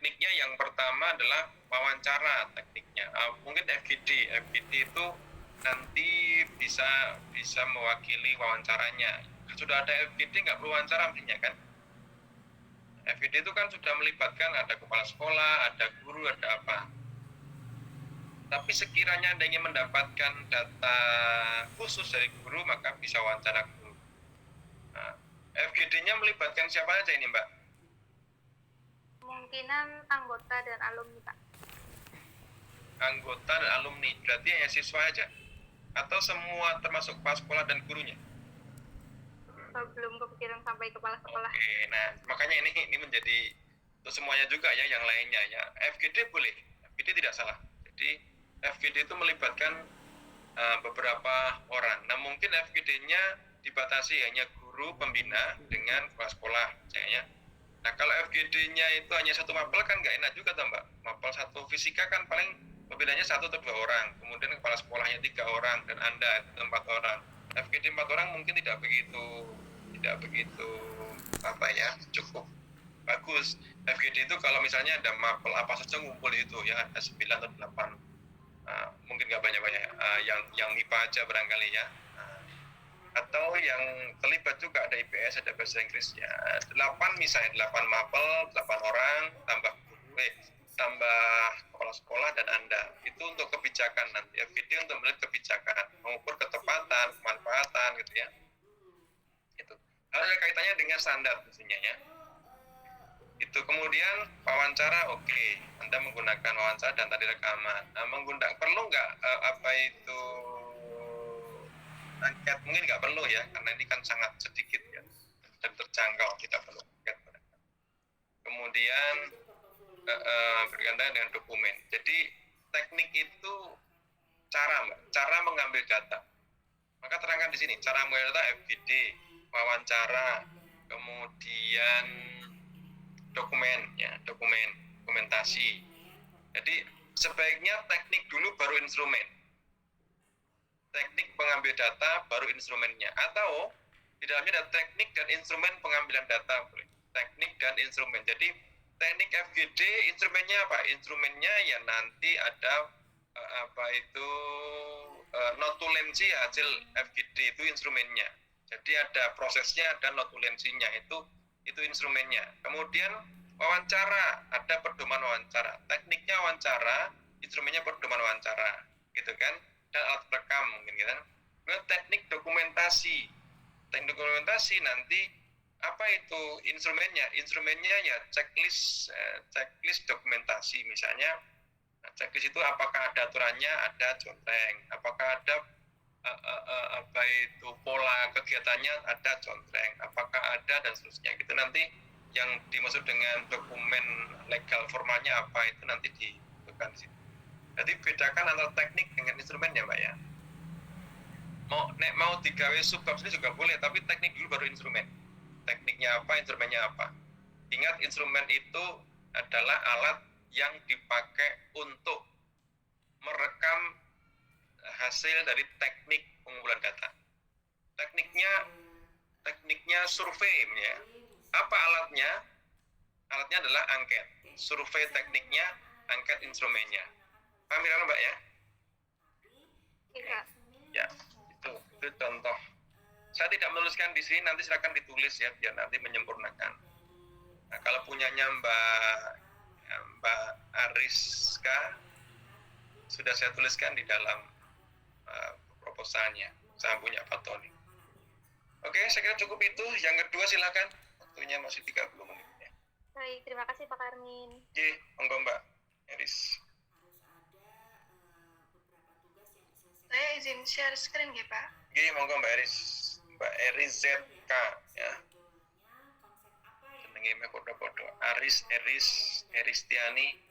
tekniknya yang pertama adalah wawancara tekniknya. Mungkin FGD itu nanti bisa mewakili wawancaranya. Sudah ada FGD nggak perlu wawancara mestinya kan? FGD itu kan sudah melibatkan ada kepala sekolah, ada guru, ada apa. Tapi sekiranya Anda ingin mendapatkan data khusus dari guru, maka bisa wawancara guru. Nah, FGD-nya melibatkan siapa aja ini, Mbak? Kemungkinan anggota dan alumni, Pak. Anggota dan alumni, berarti hanya siswa aja? Atau semua termasuk kepala sekolah dan gurunya? Belum kepikiran sampai kepala sekolah. Oke, nah makanya ini menjadi untuk semuanya juga ya, yang lainnya ya. FGD boleh, FGD tidak salah. Jadi FGD itu melibatkan beberapa orang. Nah mungkin FGD-nya dibatasi hanya guru pembina dengan kepala sekolah, misalnya. Nah kalau FGD-nya itu hanya satu mapel kan nggak enak juga, Mbak. Mapel satu fisika kan paling pembinanya 1 atau 2 orang, kemudian kepala sekolahnya 3 orang dan Anda 4 orang. FGD 4 orang mungkin tidak begitu apa ya, cukup bagus. FGD itu kalau misalnya ada mapel apa saja ngumpul itu ya, ada 9 atau 8, mungkin nggak banyak-banyak, yang MIPA aja barangkali ya, atau yang terlibat juga ada IPS, ada bahasa Inggrisnya. 8 misalnya, 8 mapel, 8 orang, tambah kepala sekolah dan Anda. Itu untuk kebijakan nanti. FGD untuk melihat kebijakan, mengukur ketepatan, kemanfaatan gitu ya. Itu. Harus ada kaitannya dengan standar tentunya ya. Itu kemudian wawancara, oke. Anda menggunakan wawancara dan tadi rekaman. Perlu nggak apa itu angket? Mungkin nggak perlu ya, karena ini kan sangat sedikit ya dan terjangkau, tidak perlu angket. Kemudian berkaitan dengan dokumen. Jadi teknik itu cara mengambil data. Maka terangkan di sini cara mengambil data FGD, wawancara, kemudian dokumentasi. Jadi sebaiknya teknik dulu baru instrumen. Teknik pengambil data baru instrumennya, atau di dalamnya ada teknik dan instrumen pengambilan data. Teknik dan instrumen. Jadi teknik FGD instrumennya apa? Instrumennya ya nanti ada notulensi hasil FGD itu instrumennya. Jadi ada prosesnya, ada notulensinya, itu instrumennya. Kemudian wawancara, ada pedoman wawancara. Tekniknya wawancara, instrumennya pedoman wawancara, gitu kan? Dan alat rekam mungkin gitu kan. Kemudian teknik dokumentasi. Teknik dokumentasi nanti apa itu instrumennya? Instrumennya ya checklist dokumentasi misalnya. Nah, checklist itu apakah ada aturannya, ada contreng, apakah ada pola kegiatannya, ada contreng, apakah ada dan seterusnya. Itu nanti yang dimaksud dengan dokumen legal formalnya apa, itu nanti ditentukan di situ. Jadi bedakan antara teknik dengan instrumen ya, Mbak ya. Mau digawe subbab ini juga boleh, tapi teknik dulu baru instrumen. Tekniknya apa, instrumennya apa. Ingat, instrumen itu adalah alat yang dipakai untuk merekam hasil dari teknik pengumpulan data. Tekniknya survei ya. Apa alatnya? Alatnya adalah angket. Survei tekniknya, angket instrumennya. Paham ya, Mbak ya? Iya. Ya, itu contoh. Saya tidak menuliskan di sini, nanti silakan ditulis ya, biar nanti menyempurnakan. Nah, kalau punyanya Mbak Ariska, sudah saya tuliskan di dalam proposalnya. Saya punya Pak Tony. Oke, saya kira cukup itu. Yang kedua silakan. Waktunya masih 30 menit. Ya. Baik, terima kasih Pak Karmin. Oke, monggo Mbak Eris. Saya izin share screen ya Pak. Oke, monggo Mbak Eris. Mbak Eris ZK ya. Jenenge podo-podo. Eristiani.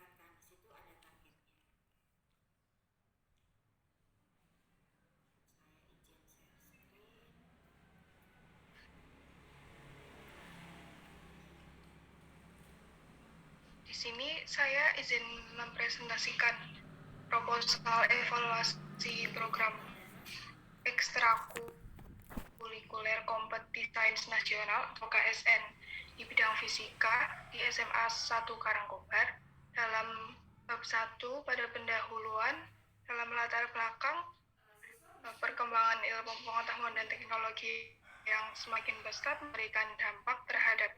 Di sini saya izin mempresentasikan proposal evaluasi program ekstrakurikuler kompetisi sains nasional atau KSN di bidang fisika di SMA 1 Karangkobar dalam bab 1 pada pendahuluan dalam latar belakang perkembangan ilmu pengetahuan dan teknologi yang semakin pesat memberikan dampak terhadap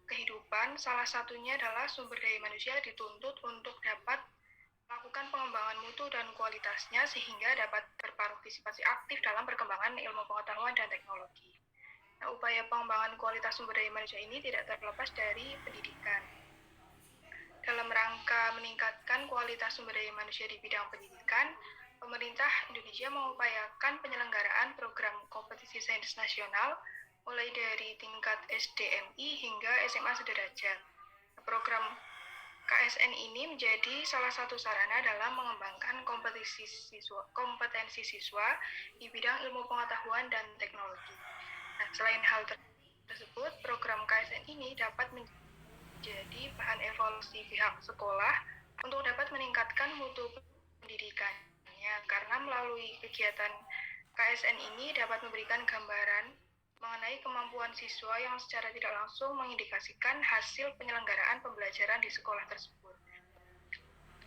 kehidupan. Salah satunya adalah sumber daya manusia dituntut untuk dapat melakukan pengembangan mutu dan kualitasnya sehingga dapat berpartisipasi aktif dalam perkembangan ilmu pengetahuan dan teknologi. Nah, upaya pengembangan kualitas sumber daya manusia ini tidak terlepas dari pendidikan. Dalam rangka meningkatkan kualitas sumber daya manusia di bidang pendidikan, pemerintah Indonesia mengupayakan penyelenggaraan program kompetisi sains nasional mulai dari tingkat SDMI hingga SMA sederajat. Program KSN ini menjadi salah satu sarana dalam mengembangkan kompetensi siswa di bidang ilmu pengetahuan dan teknologi. Nah, selain hal tersebut, program KSN ini dapat menjadi bahan evaluasi pihak sekolah untuk dapat meningkatkan mutu pendidikannya, karena melalui kegiatan KSN ini dapat memberikan gambaran mengenai kemampuan siswa yang secara tidak langsung mengindikasikan hasil penyelenggaraan pembelajaran di sekolah tersebut.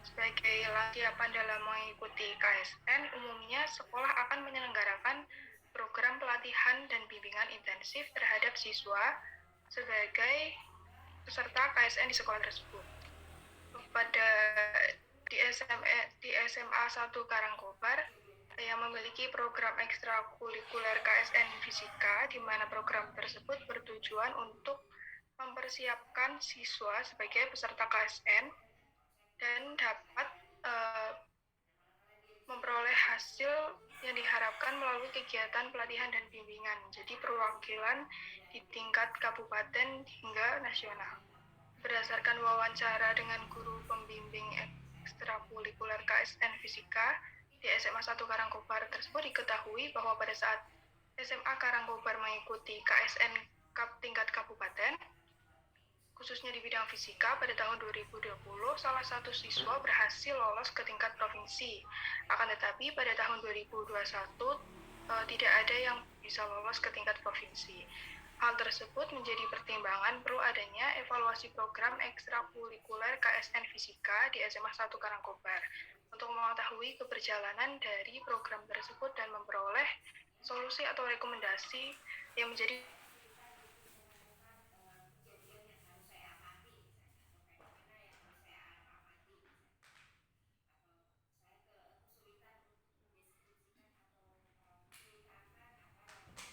Sebagai langkah dalam mengikuti KSN, umumnya sekolah akan menyelenggarakan program pelatihan dan bimbingan intensif terhadap siswa sebagai peserta KSN di sekolah tersebut. Pada di SMA 1 Karangkobar yang memiliki program ekstrakurikuler KSN Fisika, di mana program tersebut bertujuan untuk mempersiapkan siswa sebagai peserta KSN dan dapat memperoleh hasil yang diharapkan melalui kegiatan pelatihan dan bimbingan, jadi perwakilan di tingkat kabupaten hingga nasional. Berdasarkan wawancara dengan guru pembimbing ekstrakurikuler KSN Fisika di SMA 1 Karangkobar tersebut, diketahui bahwa pada saat SMA Karangkobar mengikuti KSN tingkat kabupaten, khususnya di bidang fisika pada tahun 2020, salah satu siswa berhasil lolos ke tingkat provinsi. Akan tetapi pada tahun 2021 tidak ada yang bisa lolos ke tingkat provinsi. Hal tersebut menjadi pertimbangan perlu adanya evaluasi program ekstrakurikuler KSN Fisika di SMA 1 Karangkobar untuk mengetahui keberjalanan dari program tersebut dan memperoleh solusi atau rekomendasi yang menjadi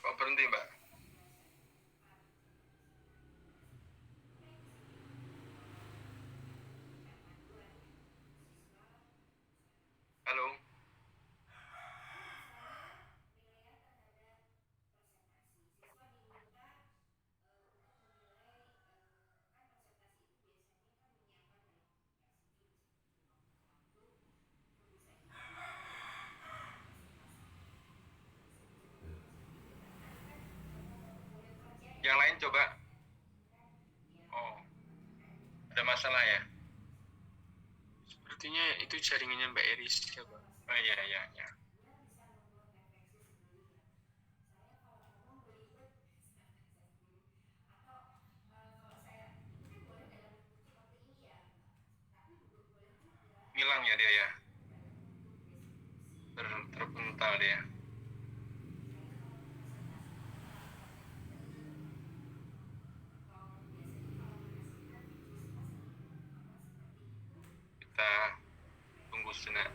Kok berhenti, Mbak? Halo? Yang lain coba. Oh, ada masalah ya? Sepertinya itu jaringannya Mbak Iris ya, Pak. Oh iya, iya, iya. Hilang ya dia ya? Terpental dia. Kita tunggu sejenak.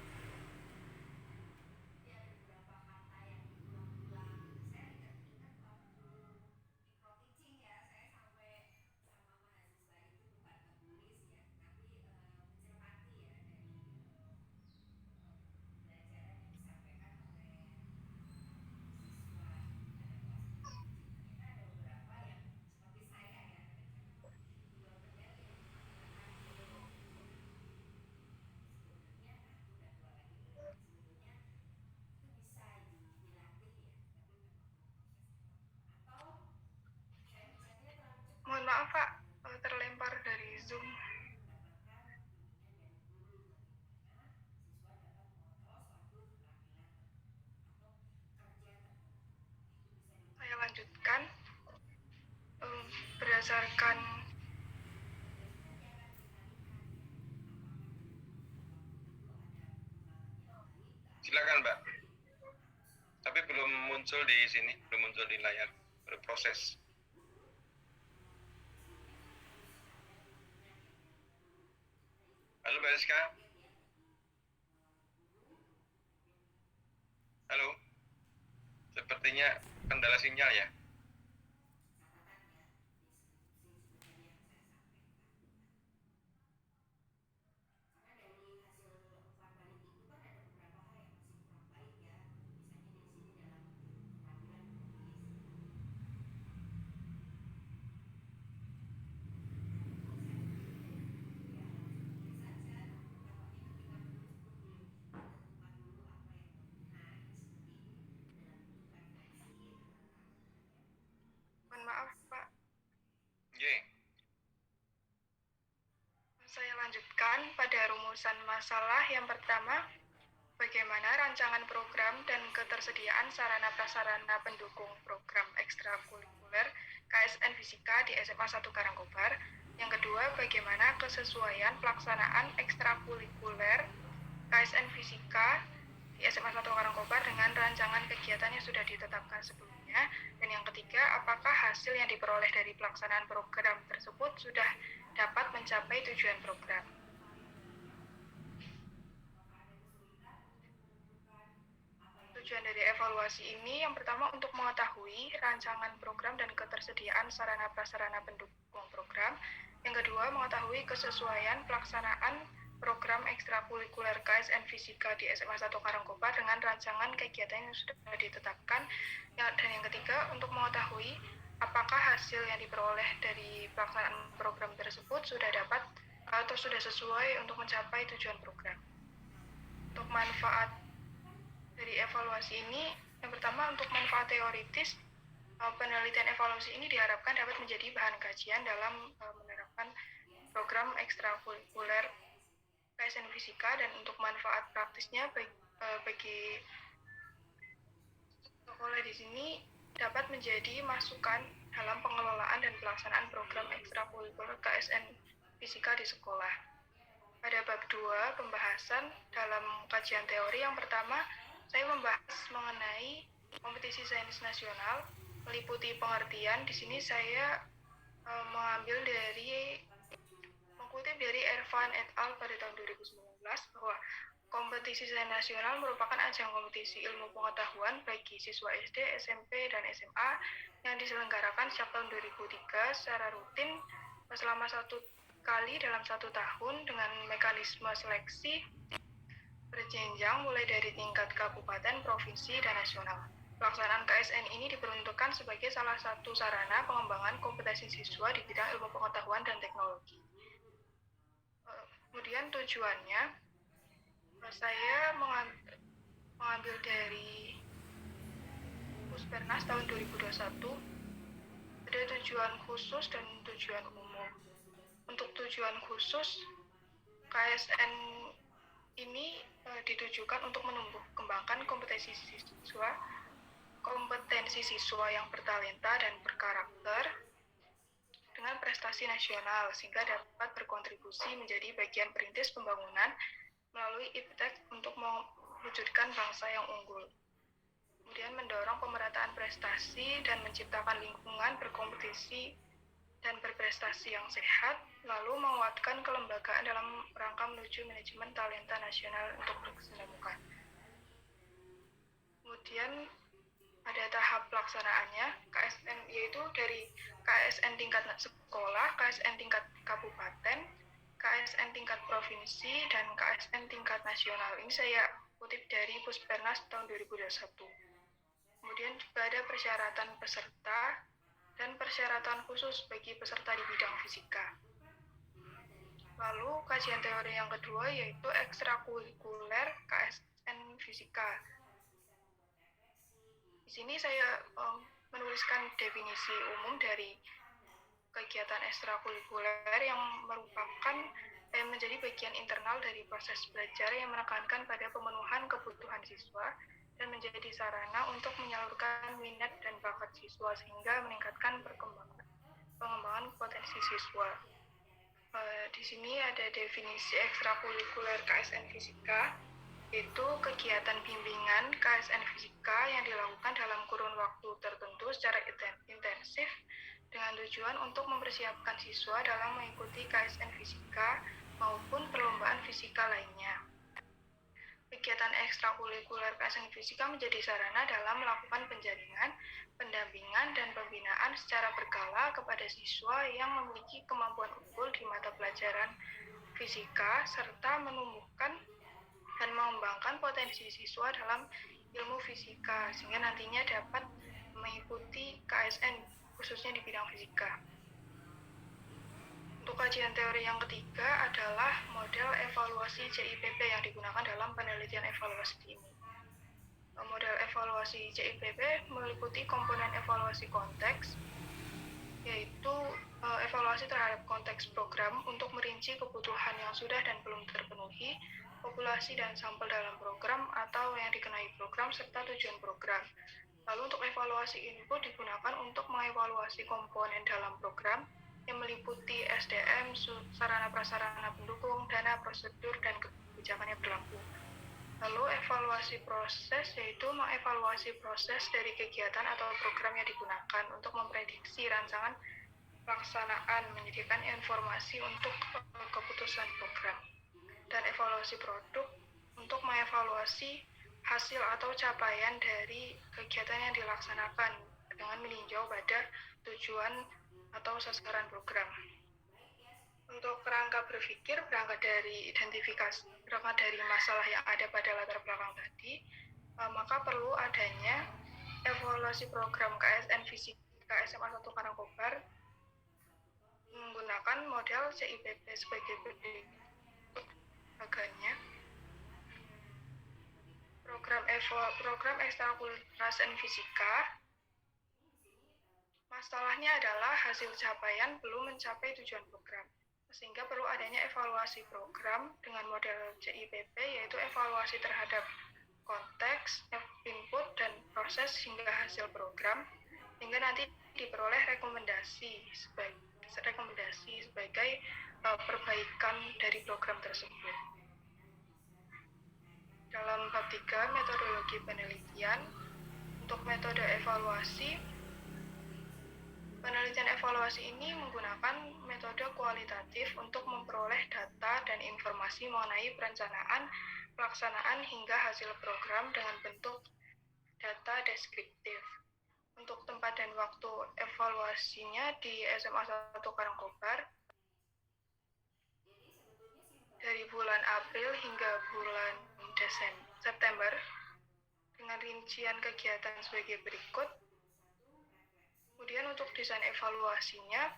Mohon maaf Pak, terlempar dari Zoom. Saya lanjutkan. Berdasarkan muncul di sini, belum muncul di layar, berproses. Halo Mbak Rizka. Halo. Sepertinya kendala sinyal ya. Mohon maaf, Pak. Ye. Saya lanjutkan pada rumusan masalah yang pertama, bagaimana rancangan program dan ketersediaan sarana-prasarana pendukung program ekstrakurikuler KSN Fisika di SMA 1 Karangkobar. Yang kedua, bagaimana kesesuaian pelaksanaan ekstrakurikuler KSN Fisika di SMA 1 Karangkobar dengan rancangan kegiatan yang sudah ditetapkan sebelumnya. Dan yang ketiga, apakah hasil yang diperoleh dari pelaksanaan program tersebut sudah dapat mencapai tujuan program. Tujuan dari evaluasi ini yang pertama untuk mengetahui rancangan program dan ketersediaan sarana-prasarana pendukung program. Yang kedua, mengetahui kesesuaian pelaksanaan program ekstrakurikuler KSN Fisika di SMA 1 Karangkobar dengan rancangan kegiatan yang sudah ditetapkan. Dan yang ketiga, untuk mengetahui apakah hasil yang diperoleh dari pelaksanaan program tersebut sudah dapat atau sudah sesuai untuk mencapai tujuan program. Untuk manfaat dari evaluasi ini, yang pertama untuk manfaat teoritis, penelitian evaluasi ini diharapkan dapat menjadi bahan kajian dalam menerapkan program ekstrakurikuler KSN Fisika, dan untuk manfaat praktisnya bagi sekolah di sini dapat menjadi masukan dalam pengelolaan dan pelaksanaan program ekstrakurikuler KSN Fisika di sekolah. Pada bab 2, pembahasan dalam kajian teori, yang pertama, saya membahas mengenai kompetisi sains nasional, meliputi pengertian. Di sini saya mengutip dari Ervan et al. Pada tahun 2019 bahwa kompetisi sains nasional merupakan ajang kompetisi ilmu pengetahuan bagi siswa SD, SMP, dan SMA yang diselenggarakan sejak tahun 2003 secara rutin selama 1 kali dalam 1 tahun dengan mekanisme seleksi berjenjang mulai dari tingkat kabupaten, provinsi, dan nasional. Pelaksanaan KSN ini diperuntukkan sebagai salah satu sarana pengembangan kompetensi siswa di bidang ilmu pengetahuan dan teknologi. Kemudian tujuannya, saya mengambil dari Puspernas tahun 2021, ada tujuan khusus dan tujuan umum. Untuk tujuan khusus, KSN ini ditujukan untuk menumbuh kembangkan kompetensi siswa yang bertalenta dan berkarakter dengan prestasi nasional sehingga dapat berkontribusi menjadi bagian perintis pembangunan melalui iptek untuk mewujudkan bangsa yang unggul. Kemudian mendorong pemerataan prestasi dan menciptakan lingkungan berkompetisi dan berprestasi yang sehat, lalu menguatkan kelembagaan dalam rangka menuju manajemen talenta nasional untuk berkesinambungan. Kemudian ada tahap pelaksanaannya, KSN, yaitu dari KSN tingkat sekolah, KSN tingkat kabupaten, KSN tingkat provinsi, dan KSN tingkat nasional. Ini saya kutip dari Puspernas tahun 2021. Kemudian juga ada persyaratan peserta dan persyaratan khusus bagi peserta di bidang fisika. Lalu kajian teori yang kedua yaitu ekstrakurikuler KSN Fisika. Di sini saya menuliskan definisi umum dari kegiatan ekstrakurikuler yang merupakan menjadi bagian internal dari proses belajar yang menekankan pada pemenuhan kebutuhan siswa dan menjadi sarana untuk menyalurkan minat dan bakat siswa sehingga meningkatkan pengembangan potensi siswa. Di sini ada definisi ekstrakurikuler KSN Fisika, yaitu kegiatan bimbingan KSN Fisika yang dilakukan dalam kurun waktu tertentu secara intensif dengan tujuan untuk mempersiapkan siswa dalam mengikuti KSN Fisika maupun perlombaan fisika lainnya. Kegiatan ekstrakurikuler KSN Fisika menjadi sarana dalam melakukan penjaringan, pendampingan, dan pembinaan secara berkala kepada siswa yang memiliki kemampuan unggul di mata pelajaran fisika, serta menumbuhkan dan mengembangkan potensi siswa dalam ilmu fisika, sehingga nantinya dapat mengikuti KSN khususnya di bidang fisika. Untuk kajian teori yang ketiga adalah model evaluasi CIPP yang digunakan dalam penelitian evaluasi ini. Model evaluasi CIPP meliputi komponen evaluasi konteks, yaitu evaluasi terhadap konteks program untuk merinci kebutuhan yang sudah dan belum terpenuhi, populasi dan sampel dalam program atau yang dikenai program, serta tujuan program. Lalu untuk evaluasi input digunakan untuk mengevaluasi komponen dalam program yang meliputi SDM, sarana prasarana pendukung, dana, prosedur, dan kebijakan yang berlaku. Lalu evaluasi proses yaitu mengevaluasi proses dari kegiatan atau program yang digunakan untuk memprediksi rancangan pelaksanaan, menyediakan informasi untuk keputusan program. Dan evaluasi produk untuk mengevaluasi hasil atau capaian dari kegiatan yang dilaksanakan dengan meninjau pada tujuan atau sasaran program. Untuk kerangka berpikir berangkat dari identifikasi, berangkat dari masalah yang ada pada latar belakang tadi, maka perlu adanya evaluasi program KSN Fisika SMA 1 Karangkobar menggunakan model CIPP sebagai berikut bagannya. Program ekstrakurikuler KSN Fisika, masalahnya adalah hasil capaian belum mencapai tujuan program, sehingga perlu adanya evaluasi program dengan model CIPP, yaitu evaluasi terhadap konteks, input, dan proses hingga hasil program, hingga nanti diperoleh rekomendasi sebagai perbaikan dari program tersebut. Dalam bab 3 metodologi penelitian, untuk metode evaluasi, penelitian evaluasi ini menggunakan metode kualitatif untuk memperoleh data dan informasi mengenai perencanaan, pelaksanaan, hingga hasil program dengan bentuk data deskriptif. Untuk tempat dan waktu evaluasinya di SMA 1 Karangkobar, dari bulan April hingga bulan September, dengan rincian kegiatan sebagai berikut. Kemudian untuk desain evaluasinya,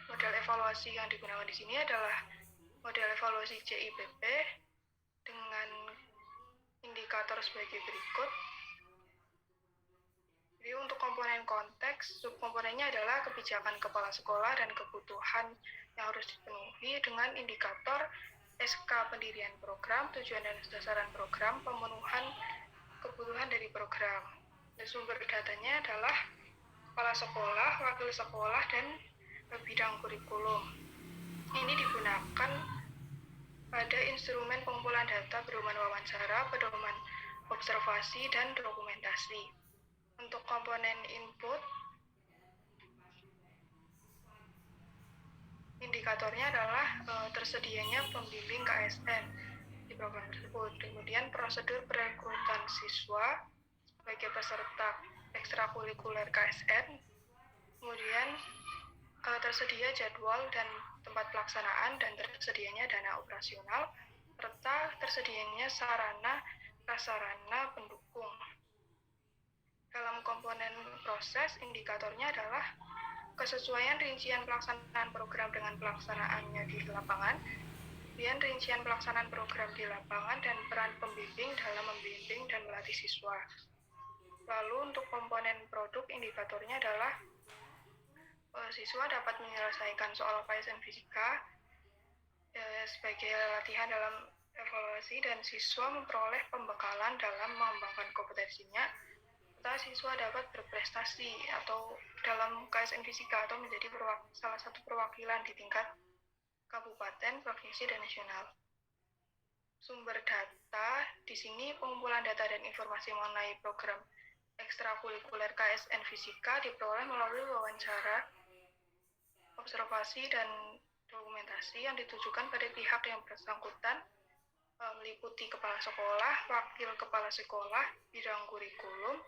model evaluasi yang digunakan di sini adalah model evaluasi CIPP dengan indikator sebagai berikut. Jadi untuk komponen konteks, subkomponennya adalah kebijakan kepala sekolah dan kebutuhan yang harus dipenuhi dengan indikator SK pendirian program, tujuan dan sasaran program, pemenuhan kebutuhan dari program. Dan sumber datanya adalah kepala sekolah, wakil sekolah, dan bidang kurikulum. Ini digunakan pada instrumen pengumpulan data pedoman wawancara, pedoman observasi, dan dokumentasi. Untuk komponen input, indikatornya adalah tersedianya pembimbing KSN di program tersebut. Kemudian prosedur perekrutan siswa sebagai peserta ekstrakurikuler KSN. Kemudian tersedia jadwal dan tempat pelaksanaan dan tersedianya dana operasional, serta tersedianya sarana prasarana pendukung. Dalam komponen proses, indikatornya adalah kesesuaian rincian pelaksanaan program dengan pelaksanaannya di lapangan, kemudian rincian pelaksanaan program di lapangan, dan peran pembimbing dalam membimbing dan melatih siswa. Lalu untuk komponen produk, indikatornya adalah siswa dapat menyelesaikan soal KSN Fisika sebagai latihan dalam evaluasi, dan siswa memperoleh pembekalan dalam mengembangkan kompetensinya, serta siswa dapat berprestasi atau dalam KSN Fisika atau menjadi salah satu perwakilan di tingkat kabupaten, provinsi, dan nasional. sumber data, di sini pengumpulan data dan informasi mengenai program ekstrakurikuler KSN Fisika diperoleh melalui wawancara, observasi, dan dokumentasi yang ditujukan pada pihak yang bersangkutan, meliputi kepala sekolah, wakil kepala sekolah, bidang kurikulum,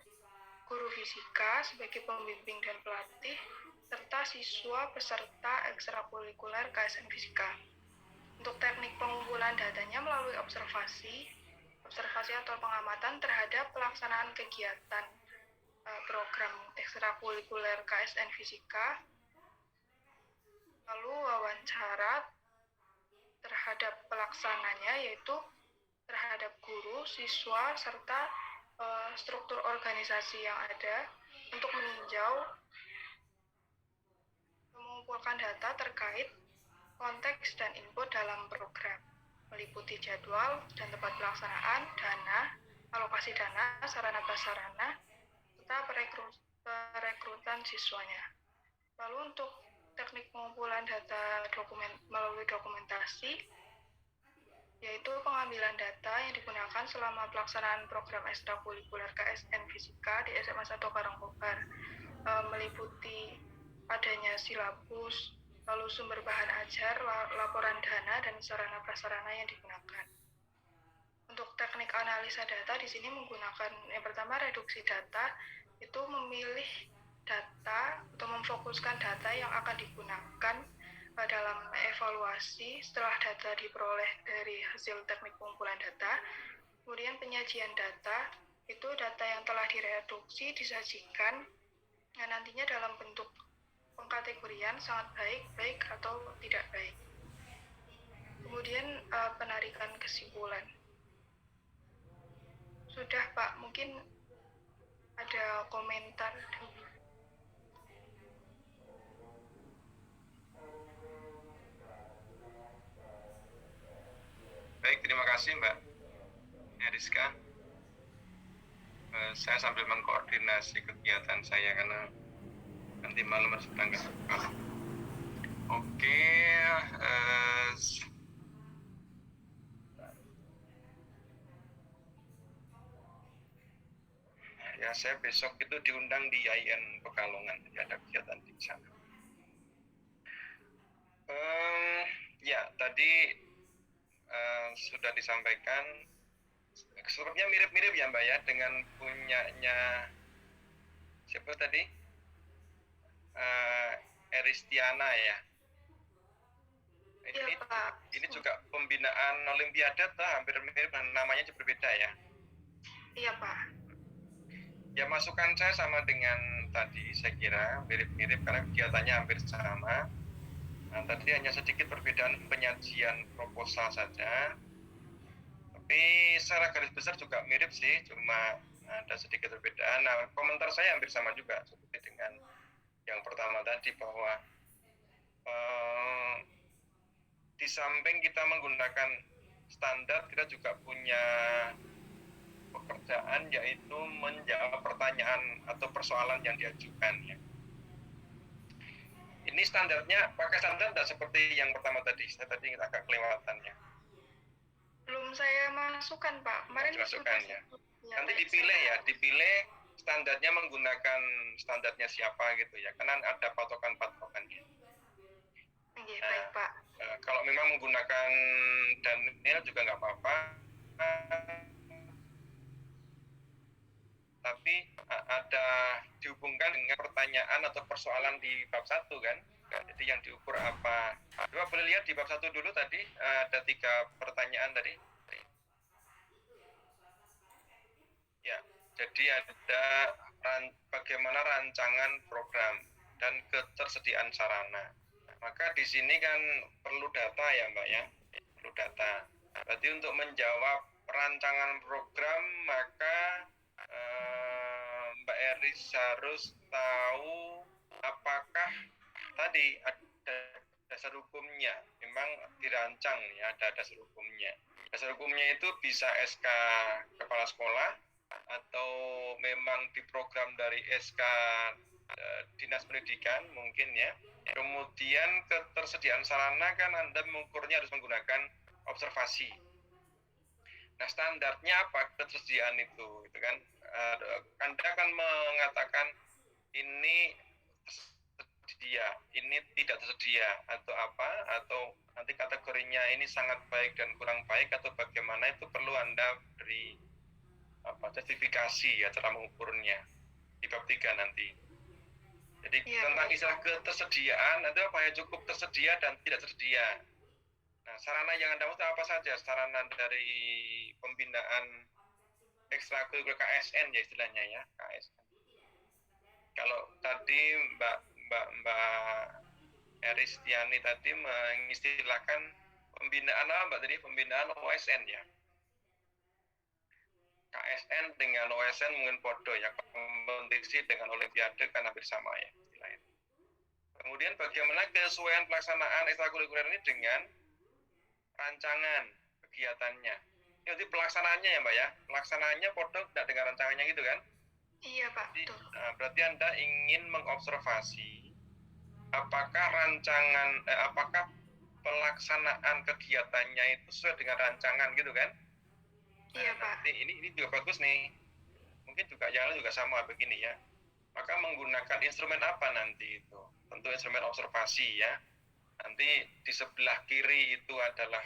guru fisika sebagai pembimbing dan pelatih, serta siswa peserta ekstrakurikuler KSN Fisika. Untuk teknik pengumpulan datanya melalui observasi atau pengamatan terhadap pelaksanaan kegiatan program ekstrakurikuler KSN Fisika, lalu wawancara terhadap pelaksananya, yaitu terhadap guru, siswa, serta struktur organisasi yang ada untuk meninjau, mengumpulkan data terkait konteks dan input dalam program, meliputi jadwal dan tempat pelaksanaan, dana, alokasi dana, sarana-prasarana, serta perekrutan siswanya. Lalu untuk teknik pengumpulan data melalui dokumentasi, yaitu pengambilan data yang digunakan selama pelaksanaan program ekstrakurikuler KSN Fisika di SMA 1 Karangkobar, meliputi adanya silabus, lalu sumber bahan ajar, laporan dana, dan sarana-prasarana yang digunakan. Untuk teknik analisa data di sini menggunakan yang pertama reduksi data, itu memilih data atau memfokuskan data yang akan digunakan dalam evaluasi setelah data diperoleh dari hasil teknik pengumpulan data. Kemudian penyajian data, itu data yang telah direduksi disajikan nantinya dalam bentuk pengkategorian sangat baik, baik, atau tidak baik. Kemudian penarikan kesimpulan. Sudah Pak, mungkin ada komentar. Baik, terima kasih Mbak Eriska. Saya sambil mengkoordinasi kegiatan saya karena nanti malam harus berangkat sekolah. Oke, ya saya besok itu diundang di IAIN Pekalongan, jadi ada kegiatan di sana. Ya, tadi sudah disampaikan, sepertinya mirip-mirip ya Mbak ya dengan punyanya siapa tadi? Eristiana ya. Ini juga pembinaan Olimpiade tuh hampir mirip, namanya juga berbeda ya. Iya Pak. Ya masukan saya sama dengan tadi, saya kira mirip-mirip karena kegiatannya hampir sama. Nah, tadi hanya sedikit perbedaan penyajian proposal saja. Tapi secara garis besar juga mirip sih, cuma ada sedikit perbedaan. Nah, komentar saya hampir sama juga seperti dengan yang pertama tadi, bahwa di samping kita menggunakan standar, kita juga punya pekerjaan, yaitu menjawab pertanyaan atau persoalan yang diajukan ya. Ini standarnya pakai standar tidak seperti yang pertama tadi, saya tadi agak kelewatan ya. Belum saya masukkan Pak, kemarin masukkan ya. Nanti dipilih standarnya menggunakan standarnya siapa gitu ya, karena ada patokan-patokannya. Iya, baik Pak. Kalau memang menggunakan Daniel juga nggak apa-apa, tapi ada dihubungkan dengan pertanyaan atau persoalan di bab 1 kan. Jadi yang diukur apa? Coba boleh lihat di bab 1 dulu tadi, ada 3 pertanyaan tadi. Ya, jadi ada bagaimana rancangan program dan ketersediaan sarana. Maka di sini kan perlu data ya Mbak ya, perlu data. Berarti untuk menjawab rancangan program, maka Mbak Eris harus tahu apakah tadi ada dasar hukumnya. Memang dirancang ya, ada dasar hukumnya. Dasar hukumnya itu bisa SK Kepala Sekolah atau memang diprogram dari SK Dinas Pendidikan mungkin ya. Kemudian ketersediaan sarana kan Anda mengukurnya harus menggunakan observasi. Nah, standarnya apa ketersediaan itu, gitu kan? Anda kan mengatakan ini tersedia, ini tidak tersedia, atau apa, atau nanti kategorinya ini sangat baik dan kurang baik, atau bagaimana, itu perlu Anda beri justifikasi ya cara mengukurnya di bab 3 nanti. Jadi tentang istilah ketersediaan, itu apa ya, cukup tersedia dan tidak tersedia. Nah, sarana yang Anda maksud apa saja? Sarana dari pembinaan ekstrakurikuler KSN ya istilahnya ya, KSN. Kalau tadi Mbak Eristiani tadi mengistilahkan pembinaan apa Mbak tadi? Pembinaan OSN ya. KSN dengan OSN mungkin podo ya, kompetisi dengan olimpiade kan hampir sama ya istilahnya. Kemudian bagaimana kesesuaian pelaksanaan ekstrakurikuler ini dengan rancangan kegiatannya. Jadi pelaksanaannya ya Mbak ya, pelaksanaannya podo tidak dengan rancangannya gitu kan? Iya Pak, betul. Berarti Anda ingin mengobservasi apakah apakah pelaksanaan kegiatannya itu sesuai dengan rancangan gitu kan? Iya Pak. Ini juga bagus nih. Mungkin juga yang lain juga sama begini ya. Maka menggunakan instrumen apa nanti itu? Tentu instrumen observasi ya. Nanti di sebelah kiri itu adalah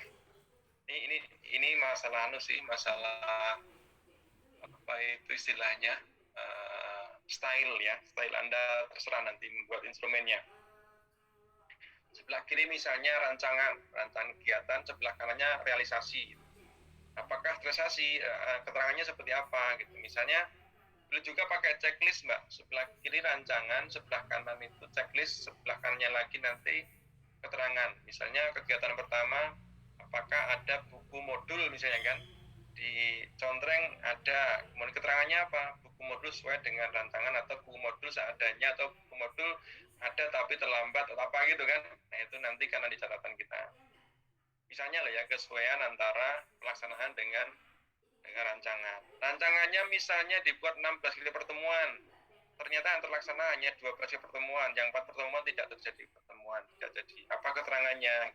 ini masalah masalah apa itu istilahnya, style ya, style Anda terserah nanti membuat instrumennya. Sebelah kiri misalnya rancangan kegiatan, sebelah kanannya realisasi. Apakah realisasi, keterangannya seperti apa gitu. Misalnya boleh juga pakai checklist Mbak, sebelah kiri rancangan, sebelah kanan itu checklist, sebelah kanannya lagi nanti keterangan. Misalnya kegiatan pertama, apakah ada buku modul misalnya kan, di contreng ada, kemudian keterangannya apa, buku modul sesuai dengan rancangan, atau buku modul seadanya, atau buku modul ada tapi terlambat atau apa gitu kan. Nah itu nanti karena di catatan kita. Misalnya lah ya, kesesuaian antara pelaksanaan dengan rancangan. Rancangannya misalnya dibuat 16 kali pertemuan, ternyata yang terlaksana hanya 12 kali pertemuan, yang 4 pertemuan tidak terjadi pertemuan, tidak jadi. Apa keterangannya?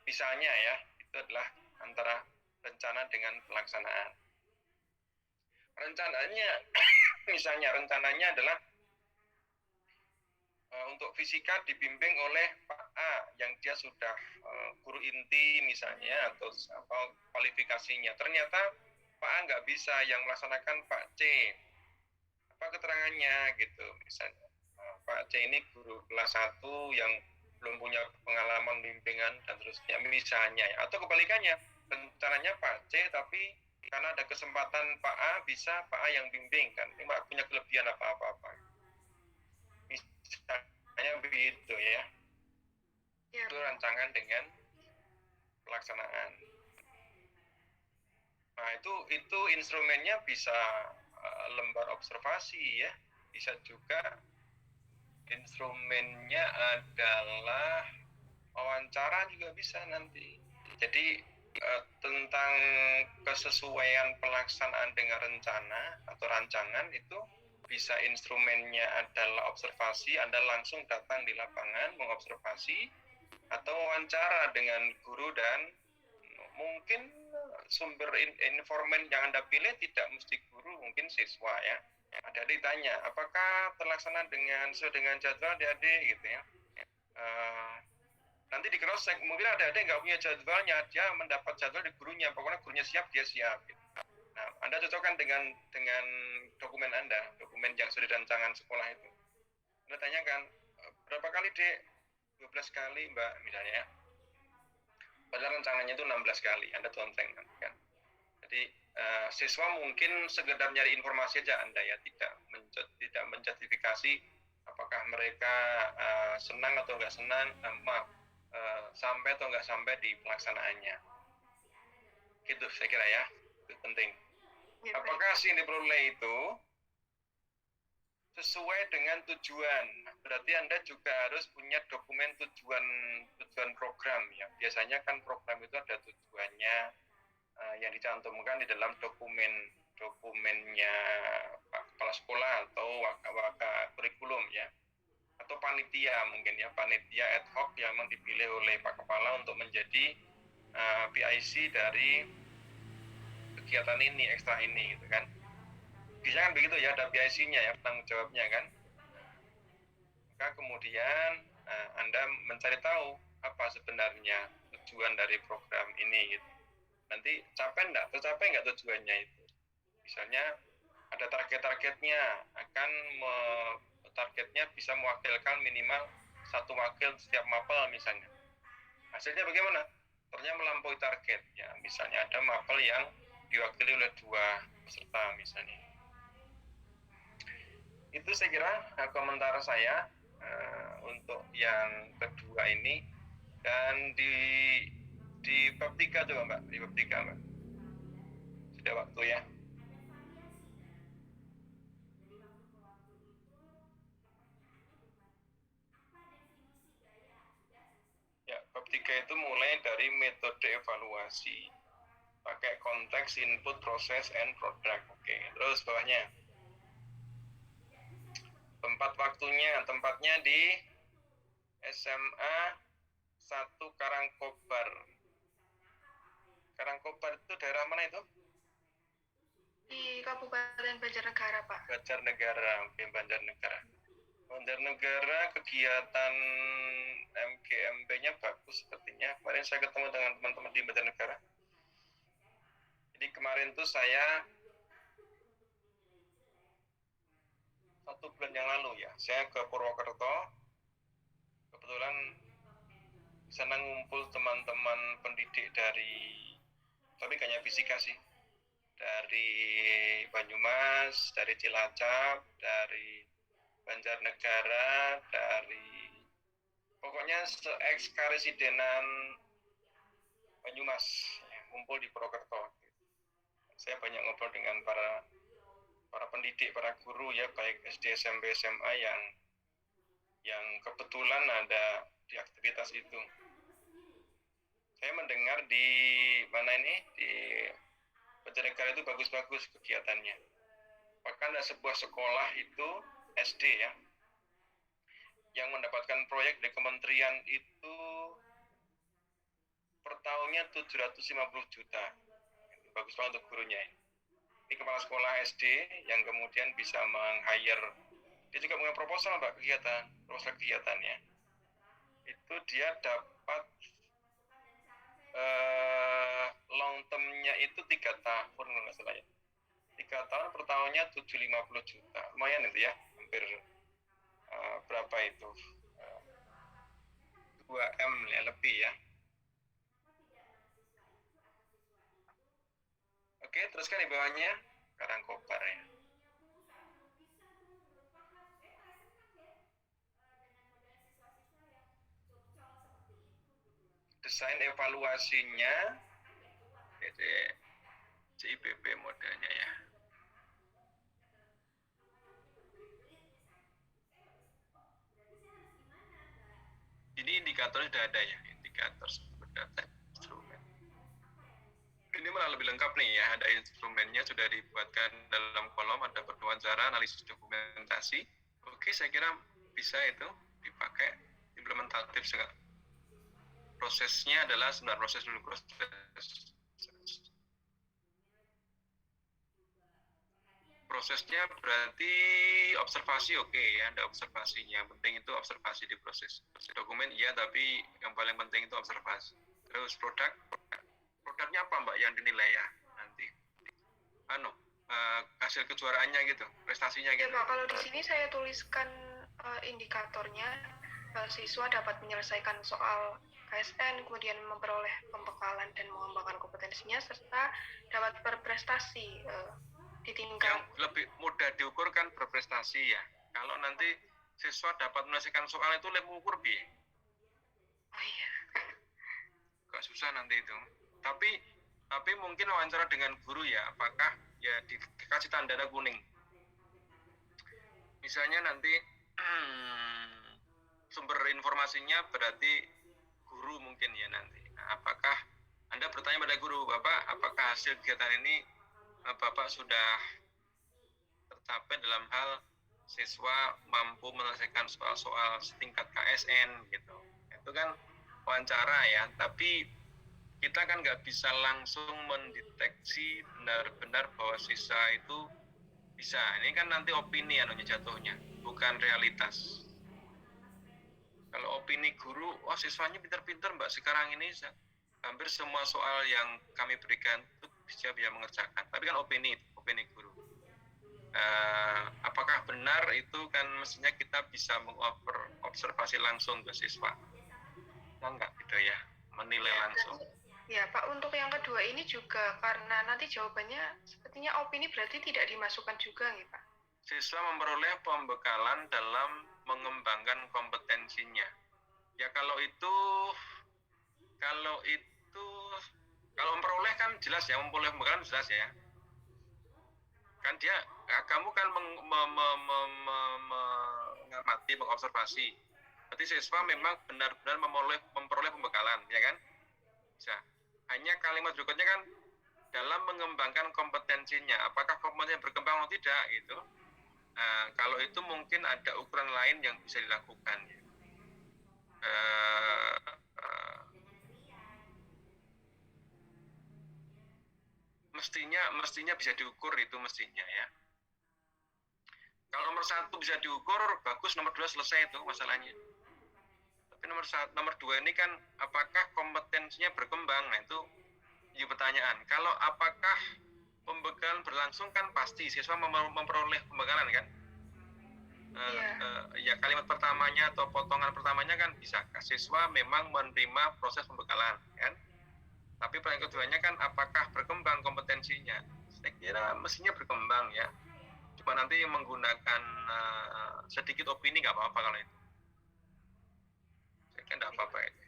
Misalnya ya, itu adalah antara rencana dengan pelaksanaan. Rencananya, misalnya rencananya adalah untuk fisika dibimbing oleh Pak A yang dia sudah guru inti misalnya, atau kualifikasinya. Ternyata Pak A nggak bisa, yang melaksanakan Pak C. Apa keterangannya gitu misalnya. Pak C ini guru kelas 1 yang belum punya pengalaman bimbingan dan terusnya misalnya. Atau kebalikannya, rencananya Pak C tapi karena ada kesempatan Pak A, bisa Pak A yang bimbing kan. Ini Pak punya kelebihan apa-apa. Misalnya begitu ya. Itu rancangan dengan pelaksanaan. Nah itu instrumennya bisa lembar observasi ya, bisa juga instrumennya adalah wawancara juga bisa nanti. Jadi tentang kesesuaian pelaksanaan dengan rencana atau rancangan itu bisa instrumennya adalah observasi, Anda langsung datang di lapangan mengobservasi, atau wawancara dengan guru, dan mungkin sumber informan yang Anda pilih tidak mesti guru, mungkin siswa ya. Ada ditanya, apakah terlaksana sesuai dengan jadwal adik-adik gitu ya. Nanti di cross check, mungkin ada yang nggak punya jadwalnya, dia mendapat jadwal di gurunya, pokoknya gurunya siap, dia siap gitu. Nah, Anda cocokkan dengan dokumen Anda, dokumen yang sudah rancangan sekolah itu. Anda tanyakan, berapa kali Dek? 12 kali Mbak misalnya ya. Padahal rencananya itu 16 kali, Anda conteng kan. Jadi siswa mungkin sekedar nyari informasi aja Anda ya, tidak menjustifikasi apakah mereka senang atau enggak senang, sampai atau enggak sampai di pelaksanaannya. Gitu saya kira ya, itu penting. Apakah hasil yang diperoleh itu sesuai dengan tujuan? Berarti Anda juga harus punya dokumen tujuan program ya. Biasanya kan program itu ada tujuannya yang dicantumkan di dalam dokumennya Pak Kepala Sekolah atau waka kurikulum ya. Atau panitia mungkin ya, panitia ad hoc yang memang dipilih oleh Pak Kepala untuk menjadi PIC dari kegiatan ini, ekstra ini gitu kan. Bisa kan begitu ya, ada PIC-nya ya, tanggung jawabnya kan. Maka kemudian Anda mencari tahu apa sebenarnya tujuan dari program ini gitu. Nanti tercapai nggak tujuannya itu. Misalnya ada targetnya, targetnya bisa mewakilkan minimal 1 wakil setiap mapel misalnya. Hasilnya bagaimana? Ternyata melampaui target ya. Misalnya ada mapel yang diwakili oleh 2 peserta misalnya. Itu saya kira komentar saya untuk yang kedua ini. Dan di bab 3 coba Mbak, di bab 3 Mbak. Sudah waktu ya. Ya, bab 3 itu mulai dari metode evaluasi. Pakai konteks input, proses, and product. Oke, terus bawahnya. Tempatnya di SMA 1 Karangkobar. Karangkobar itu daerah mana itu? Di Kabupaten Banjarnegara, Pak. Banjarnegara, oke, Banjarnegara. Banjarnegara kegiatan MGMP-nya bagus sepertinya. Kemarin saya ketemu dengan teman-teman di Banjarnegara. Jadi kemarin tuh saya 1 bulan yang lalu ya, saya ke Purwokerto. Kebetulan di sana ngumpul teman-teman pendidik tapi kayaknya fisika sih. Dari Banyumas, dari Cilacap, dari Banjarnegara, pokoknya se-ex-karesidenan Banyumas ngumpul di Purwokerto. Saya banyak ngobrol dengan para pendidik, para guru ya, baik SD, SMP, SMA yang kebetulan ada di aktivitas itu. Saya mendengar di Banjarnegara itu bagus-bagus kegiatannya. Bahkan ada sebuah sekolah itu SD ya, yang mendapatkan proyek dari kementerian itu per tahunnya 750 juta. Bagus banget untuk gurunya. Ini kepala sekolah SD yang kemudian bisa meng-hire. Dia juga punya proposal Mbak, proposal kegiatannya. Itu dia dapat long term-nya itu 3 tahun kalau nggak salah ya. 3 tahun per tahunnya 750 juta. Lumayan itu ya, hampir berapa itu? 2M ya, lebih ya. Oke, teruskan di bawahnya Karangkobar ya. Desain evaluasinya CIBP modelnya ya. Ini indikatornya sudah ada ya, indikator sumber data instrumen. Ini malah lebih lengkap nih ya, ada instrumennya sudah dibuatkan dalam kolom, ada wawancara, analisis dokumentasi. Oke, saya kira bisa itu dipakai, implementatif sekali. Prosesnya adalah proses. Prosesnya berarti observasi oke ya, ada observasinya. Penting itu observasi di proses. Dokumen iya, tapi yang paling penting itu observasi. Terus produknya apa Mbak yang dinilai ya nanti? Hasil kejuaraannya gitu, prestasinya gitu. Ya Pak, kalau di sini saya tuliskan indikatornya, siswa dapat menyelesaikan soal KSN, kemudian memperoleh pembekalan dan mengembangkan kompetensinya, serta dapat berprestasi di tingkat. Yang lebih mudah diukur kan berprestasi ya. Kalau nanti siswa dapat menyelesaikan soal itu lebih mengukur bi. Oh iya. Agak susah nanti itu. Tapi mungkin wawancara dengan guru ya, apakah ya dikasih tanda kuning. Misalnya nanti sumber informasinya berarti guru mungkin ya nanti. Nah, apakah Anda bertanya pada guru, Bapak, apakah hasil kegiatan ini Bapak sudah tercapai dalam hal siswa mampu menyelesaikan soal-soal setingkat KSN gitu. Itu kan wawancara ya, tapi kita kan nggak bisa langsung mendeteksi benar-benar bahwa siswa itu bisa. Ini kan nanti opini anunya jatuhnya, bukan realitas. Kalau opini guru, oh siswanya pintar-pintar mbak sekarang ini, hampir semua soal yang kami berikan itu bisa mengerjakan. Tapi kan opini guru. Apakah benar itu kan mestinya kita bisa mengobservasi langsung ke siswa. Enggak gitu ya, menilai langsung. Ya Pak, untuk yang kedua ini juga karena nanti jawabannya sepertinya opini berarti tidak dimasukkan juga nih Pak. Siswa memperoleh pembekalan dalam mengembangkan kompetensinya. Ya kalau memperoleh kan jelas ya, memperoleh pembekalan jelas ya. Kan dia, kamu kan mengamati, mengobservasi. Berarti siswa memang benar-benar memperoleh pembekalan, ya kan? Bisa. Hanya kalimat berikutnya kan dalam mengembangkan kompetensinya, apakah kompetensinya berkembang atau tidak gitu. Kalau itu mungkin ada ukuran lain yang bisa dilakukan. Ya. Mestinya bisa diukur itu mestinya ya. Kalau nomor 1 bisa diukur, bagus. Nomor 2 selesai itu masalahnya. Tapi nomor 2 ini kan apakah kompetensinya berkembang? Nah itu pertanyaan. Kalau apakah pembekalan berlangsung kan pasti siswa memperoleh pembekalan kan? Ya kalimat pertamanya atau potongan pertamanya kan bisa siswa memang menerima proses pembekalan kan? Tapi pertanyaan keduanya kan apakah berkembang kompetensinya? Saya kira mestinya berkembang ya. Cuma nanti menggunakan sedikit opini nggak apa-apa kalau itu. Saya kira nggak apa-apa itu.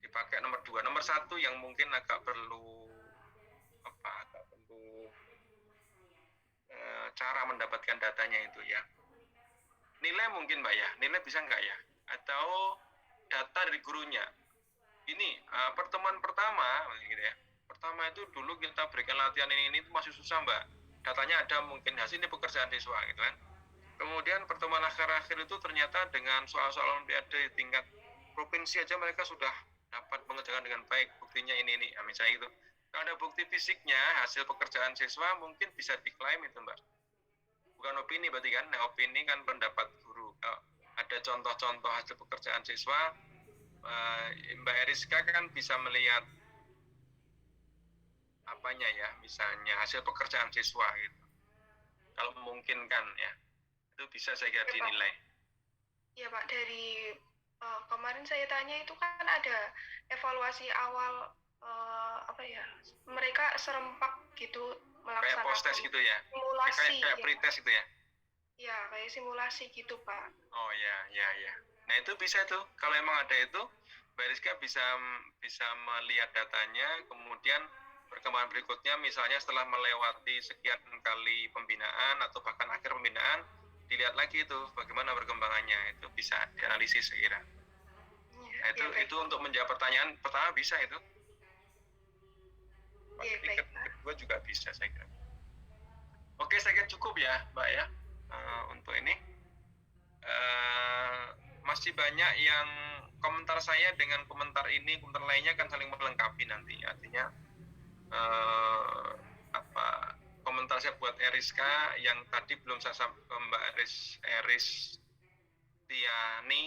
Dipakai nomor 2. Nomor 1 yang mungkin agak perlu cara mendapatkan datanya itu ya. Nilai mungkin Mbak ya, nilai bisa nggak ya? Atau data dari gurunya. Ini pertemuan pertama, gitu ya. Pertama itu dulu kita berikan latihan ini itu masih susah Mbak. Datanya ada mungkin hasil ini pekerjaan siswa gitu kan. Kemudian pertemuan akhir-akhir itu ternyata dengan soal-soal olimpiade tingkat provinsi aja mereka sudah dapat mengerjakan dengan baik. Buktinya ini misalnya gitu. Kalau ada bukti fisiknya hasil pekerjaan siswa mungkin bisa diklaim itu Mbak. Bukan opini berarti kan, nah, opini kan pendapat guru. Ada contoh-contoh hasil pekerjaan siswa, Mbak Eriska kan bisa melihat apanya ya, misalnya hasil pekerjaan siswa gitu. Kalau memungkinkan ya, itu bisa saya kira dinilai. Ya Pak, dari kemarin saya tanya itu kan ada evaluasi awal mereka serempak gitu melaksanakan kayak post-test gitu ya, simulasi kayak pre-test gitu ya. Ya kayak simulasi gitu Pak. Oh ya. Nah itu bisa tuh, kalau emang ada itu Mbak Rizka bisa melihat datanya, kemudian perkembangan berikutnya misalnya setelah melewati sekian kali pembinaan atau bahkan akhir pembinaan dilihat lagi itu bagaimana perkembangannya, itu bisa dianalisis saya kira. Nah, itu untuk menjawab pertanyaan pertama bisa itu. Kedua juga bisa saya kira. Oke, saya kira cukup ya Mbak ya untuk ini. Masih banyak yang komentar saya dengan komentar ini, komentar lainnya kan saling melengkapi nanti. Artinya komentar saya buat Eriska yang tadi belum saya sampaikan Mbak Eris Tiani,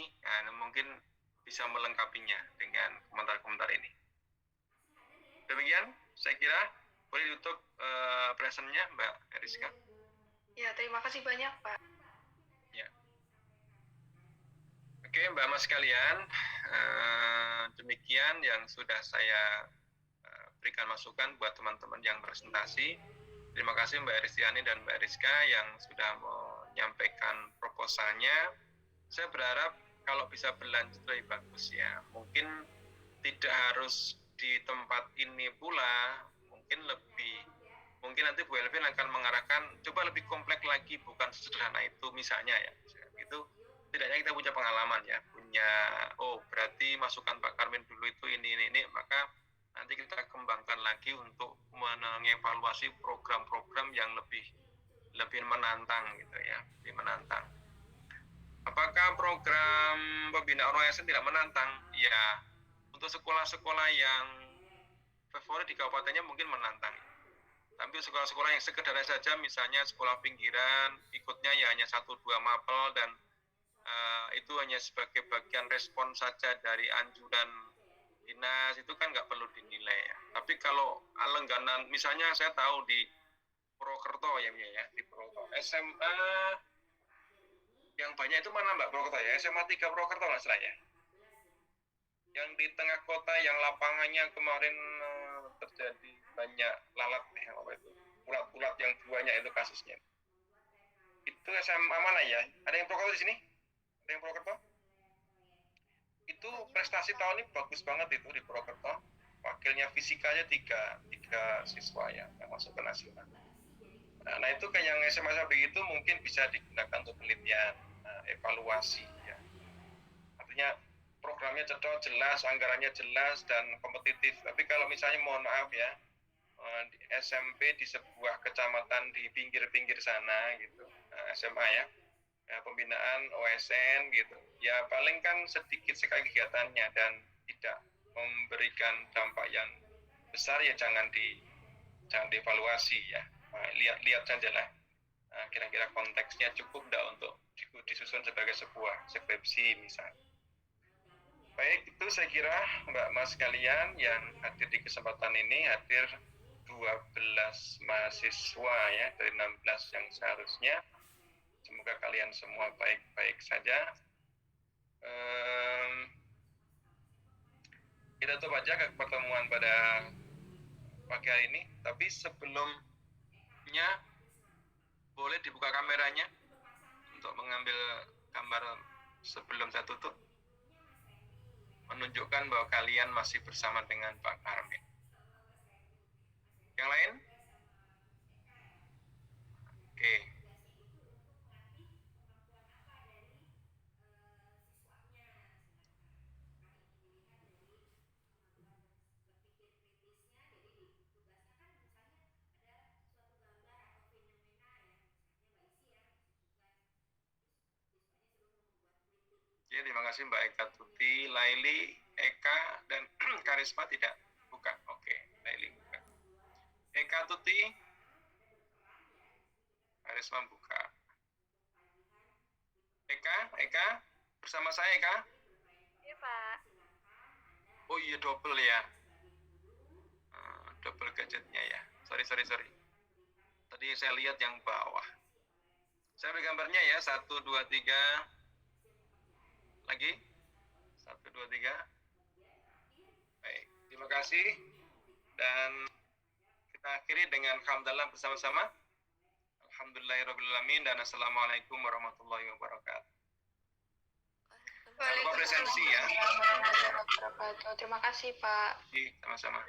mungkin bisa melengkapinya dengan komentar-komentar ini. Demikian, saya kira boleh ditutup presentnya Mbak Eriska. Ya, terima kasih banyak Pak. Ya. Oke Mbak Mas sekalian, demikian yang sudah saya berikan masukan buat teman-teman yang presentasi. Terima kasih Mbak Eristiani dan Mbak Rizka yang sudah menyampaikan proposalnya. Saya berharap kalau bisa berlanjut lebih bagus ya. Mungkin tidak harus di tempat ini pula, mungkin nanti Bu Elvin akan mengarahkan coba lebih kompleks lagi, bukan sederhana itu misalnya ya. Itu tidaknya kita punya pengalaman ya, berarti masukan Pak Karmin dulu itu ini, maka nanti kita kembangkan lagi untuk mengevaluasi program-program yang lebih menantang gitu ya, lebih menantang. Apakah program pembinaan OSN tidak menantang? Ya, Untuk sekolah-sekolah yang favorit di kabupatennya mungkin menantang. Tapi sekolah-sekolah yang sekedar saja, misalnya sekolah pinggiran, ikutnya ya hanya 1-2 mapel, dan itu hanya sebagai bagian respon saja dari anjuran dinas, itu kan nggak perlu dinilai ya. Tapi kalau langganan, misalnya saya tahu di Purwokerto ya, di Purwokerto SMA yang banyak itu mana Mbak Purwokerto ya? SMA 3 Purwokerto nggak salah ya? Yang di tengah kota yang lapangannya kemarin terjadi banyak lalat apa itu, ulat-ulat yang banyak itu kasusnya. Itu SMA mana ya? Ada yang Purwokerto di sini? Ada yang Purwokerto? Itu prestasi tahun ini bagus banget itu di Purwokerto. Wakilnya fisikanya tiga siswa ya yang masuk ke nasional. Nah itu kayak yang SMA begitu mungkin bisa digunakan untuk penelitian, evaluasi ya. Artinya programnya cocok, jelas, anggarannya jelas dan kompetitif. Tapi kalau misalnya mohon maaf ya, di SMP di sebuah kecamatan di pinggir-pinggir sana gitu, SMA ya, pembinaan OSN gitu, ya paling kan sedikit sekali kegiatannya dan tidak memberikan dampak yang besar, ya jangan dievaluasi ya. Lihat saja lah, kira-kira konteksnya cukup enggak untuk disusun sebagai sebuah skripsi misalnya. Baik, itu saya kira Mbak Mas sekalian yang hadir di kesempatan ini, hadir 12 mahasiswa ya dari 16 yang seharusnya. Semoga kalian semua baik-baik saja. Kita tutup aja ke pertemuan pada pagi hari ini. Tapi sebelumnya boleh dibuka kameranya untuk mengambil gambar sebelum saya tutup, menunjukkan bahwa kalian masih bersama dengan Pak Karmen. Yang lain? Oke. Ya, terima kasih Mbak Eka Tuti, Laili, Eka, dan Karisma tidak buka. Oke, Laili buka. Eka Tuti, Karisma buka. Eka, bersama saya Eka? Iya Pak. Oh iya, double ya. Double gadgetnya ya. Sorry. Tadi saya lihat yang bawah. Saya ambil gambarnya ya, 1, 2, 3. Lagi 1, 2, 3. Baik, terima kasih dan kita akhiri dengan hamdalah bersama-sama. Alhamdulillahirrahmanirrahim dan assalamualaikum warahmatullahi wabarakatuh. Jangan lupa presensi ya. Terima kasih Pak. Sama-sama.